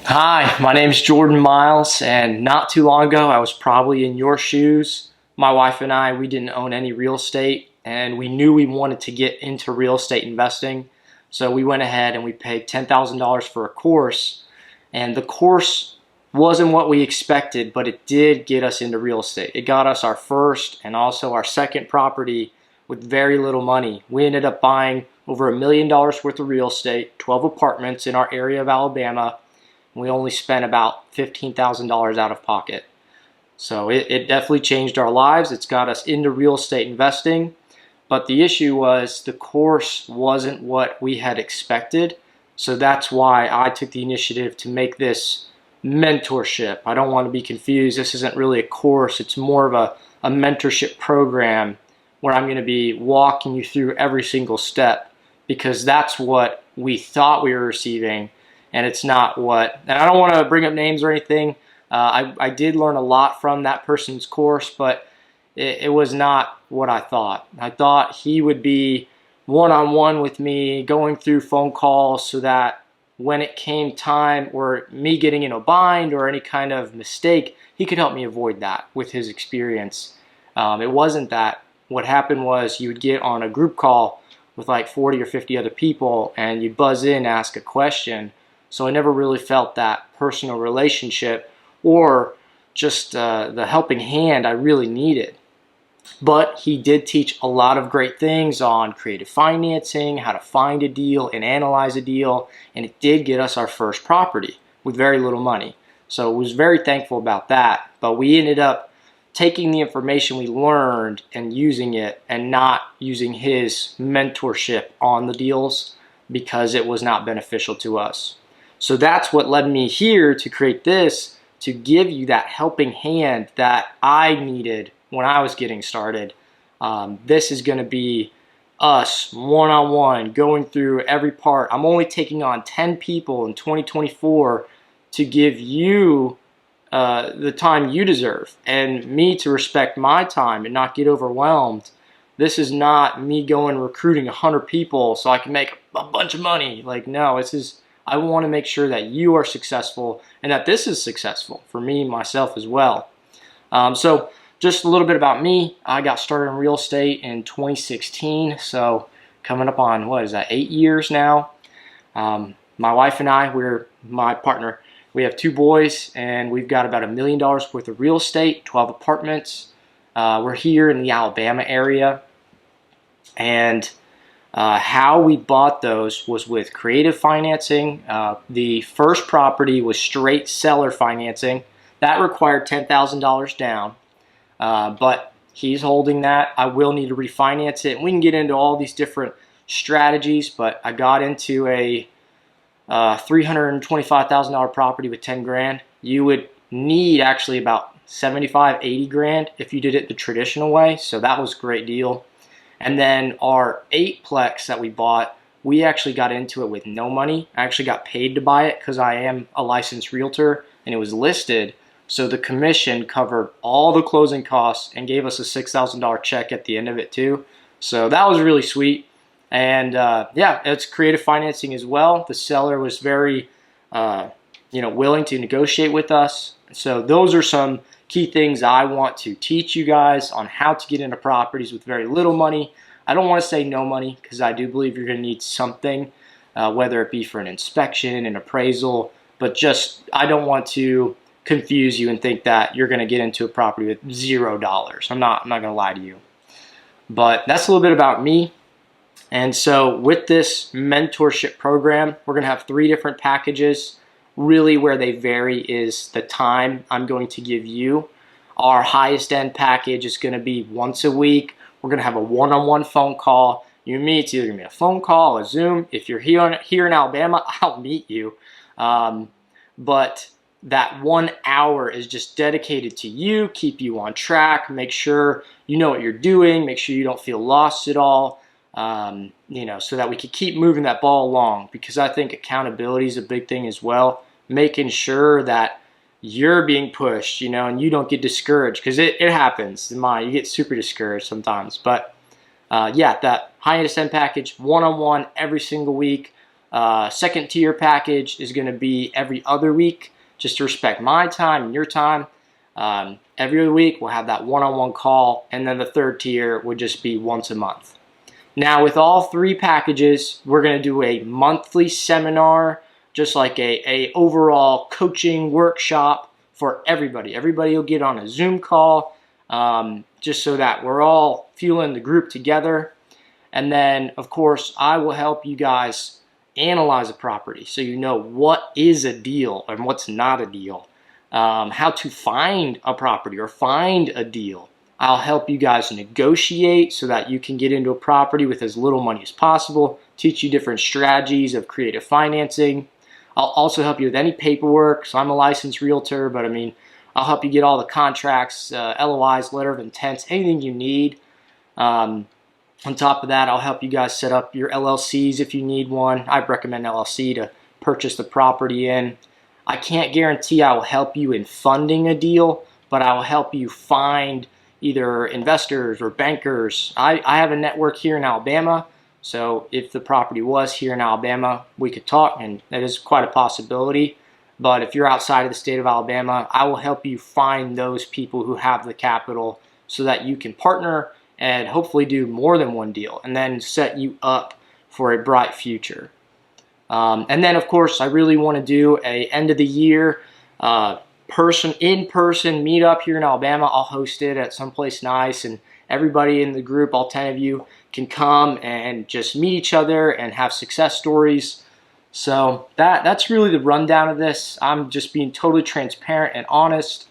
Hi, my name's Jordan Miles, and not too long ago, I was probably in your shoes. My wife and I, we didn't own any real estate, and we knew we wanted to get into real estate investing. So we went ahead and we paid $10,000 for a course, and the course wasn't what we expected, but it did get us into real estate. It got us our first and also our second property with very little money. We ended up buying over $1 million worth of real estate, 12 apartments in our area of Alabama. We only spent about $15,000 out of pocket. So it definitely changed our lives. It's got us into real estate investing. But the issue was the course wasn't what we had expected. So that's why I took the initiative to make this mentorship. I don't want to be confused. This isn't really a course. It's more of a mentorship program where I'm going to be walking you through every single step, because that's what we thought we were receiving. And it's not what, and I don't want to bring up names or anything. I did learn a lot from that person's course, but it was not what I thought. I thought he would be one-on-one with me, going through phone calls so that when it came time or me getting in a bind or any kind of mistake, he could help me avoid that with his experience. It wasn't that. What happened was you would get on a group call with like 40 or 50 other people and you'd buzz in, ask a question. So I never really felt that personal relationship or just the helping hand I really needed. But he did teach a lot of great things on creative financing, how to find a deal and analyze a deal, and it did get us our first property with very little money. So I was very thankful about that. But we ended up taking the information we learned and using it, and not using his mentorship on the deals because it was not beneficial to us. So that's what led me here to create this, to give you that helping hand that I needed when I was getting started. This is going to be us one-on-one going through every part. I'm only taking on 10 people in 2024 to give you the time you deserve, and me to respect my time and not get overwhelmed. This is not me going recruiting 100 people so I can make a bunch of money. Like, no, this is, I want to make sure that you are successful and that this is successful for me, myself as well. So just a little bit about me. I got started in real estate in 2016. So coming up on, what is that, 8 years now. My wife and I, my partner, we have 2 boys, and we've got about $1 million worth of real estate, 12 apartments. We're here in the Alabama area. And how we bought those was with creative financing. The first property was straight seller financing. That required $10,000 down, but he's holding that. I will need to refinance it, and we can get into all these different strategies, but I got into a $325,000 property with 10 grand. You would need actually about 75, 80 grand if you did it the traditional way, so that was a great deal. And then our 8-plex that we bought, we actually got into it with no money. I actually got paid to buy it because I am a licensed realtor and it was listed. So the commission covered all the closing costs and gave us a $6,000 check at the end of it too. So that was really sweet. And yeah, it's creative financing as well. The seller was very willing to negotiate with us. So those are some key things I want to teach you guys on how to get into properties with very little money. I don't want to say no money because I do believe you're going to need something, whether it be for an inspection, an appraisal, but just I don't want to confuse you and think that you're going to get into a property with $0. I'm not going to lie to you. But that's a little bit about me. And so with this mentorship program, we're going to have 3 different packages. Really where they vary is the time I'm going to give you. Our highest end package is going to be once a week. We're going to have a one-on-one phone call. You and me, it's either going to be a phone call, a Zoom. If you're here in Alabama, I'll meet you. But that 1 hour is just dedicated to you, keep you on track, make sure you know what you're doing, make sure you don't feel lost at all. So that we can keep moving that ball along, because I think accountability is a big thing as well. Making sure that you're being pushed, and you don't get discouraged, because it happens. You get super discouraged sometimes. But yeah, that high end package, one-on-one every single week. Second tier package is going to be every other week, just to respect my time and your time. Every other week we'll have that one-on-one call, and then the third tier would just be once a month. Now with all three packages, we're going to do a monthly seminar, just like a overall coaching workshop for everybody. Everybody will get on a Zoom call, just so that we're all feeling the group together. And then, of course, I will help you guys analyze a property so you know what is a deal and what's not a deal, how to find a property or find a deal. I'll help you guys negotiate so that you can get into a property with as little money as possible, teach you different strategies of creative financing. I'll also help you with any paperwork. So I'm a licensed realtor, but I mean, I'll help you get all the contracts, LOIs, letter of intents, anything you need. On top of that, I'll help you guys set up your LLCs if you need one. I recommend LLC to purchase the property in. I can't guarantee I will help you in funding a deal, but I will help you find either investors or bankers. I have a network here in Alabama, so if the property was here in Alabama, we could talk, and that is quite a possibility. But if you're outside of the state of Alabama, I will help you find those people who have the capital so that you can partner and hopefully do more than one deal and then set you up for a bright future. And then, of course, I really want to do a end of the year in-person meetup here in Alabama. I'll host it at someplace nice, and everybody in the group, all 10 of you, can come and just meet each other and have success stories. So that's really the rundown of this. I'm just being totally transparent and honest.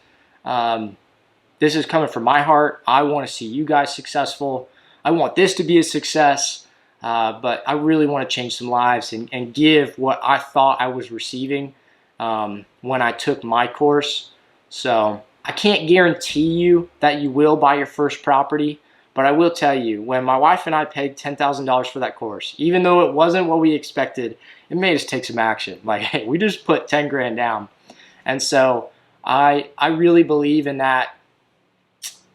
This is coming from my heart. I want to see you guys successful. I want this to be a success, but I really want to change some lives and give what I thought I was receiving when I took my course. So I can't guarantee you that you will buy your first property, but I will tell you, when my wife and I paid $10,000 for that course, even though it wasn't what we expected, it made us take some action. Like, hey, we just put 10 grand down. And so I really believe in that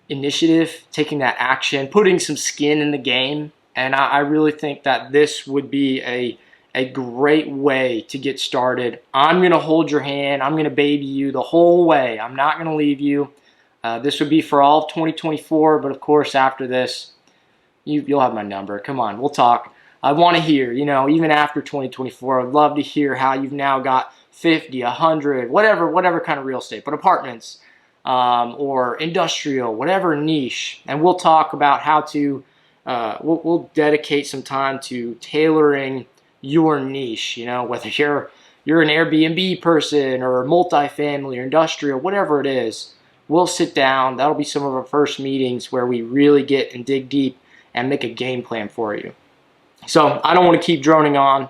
initiative, taking that action, putting some skin in the game. And I really think that this would be a great way to get started. I'm going to hold your hand. I'm going to baby you the whole way. I'm not going to leave you. This would be for all of 2024, but of course after this, you'll have my number. Come on, we'll talk. I want to hear, even after 2024, I'd love to hear how you've now got 50, 100, whatever kind of real estate, but apartments, or industrial, whatever niche. And we'll talk about how to, we'll dedicate some time to tailoring your niche, whether you're an Airbnb person or multifamily or industrial, whatever it is. We'll sit down. That'll be some of our first meetings where we really get and dig deep and make a game plan for you. So I don't want to keep droning on,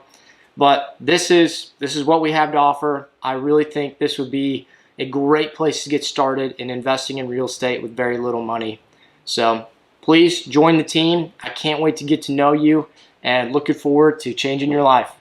but this is what we have to offer. I really think this would be a great place to get started in investing in real estate with very little money. So please join the team. I can't wait to get to know you and looking forward to changing your life.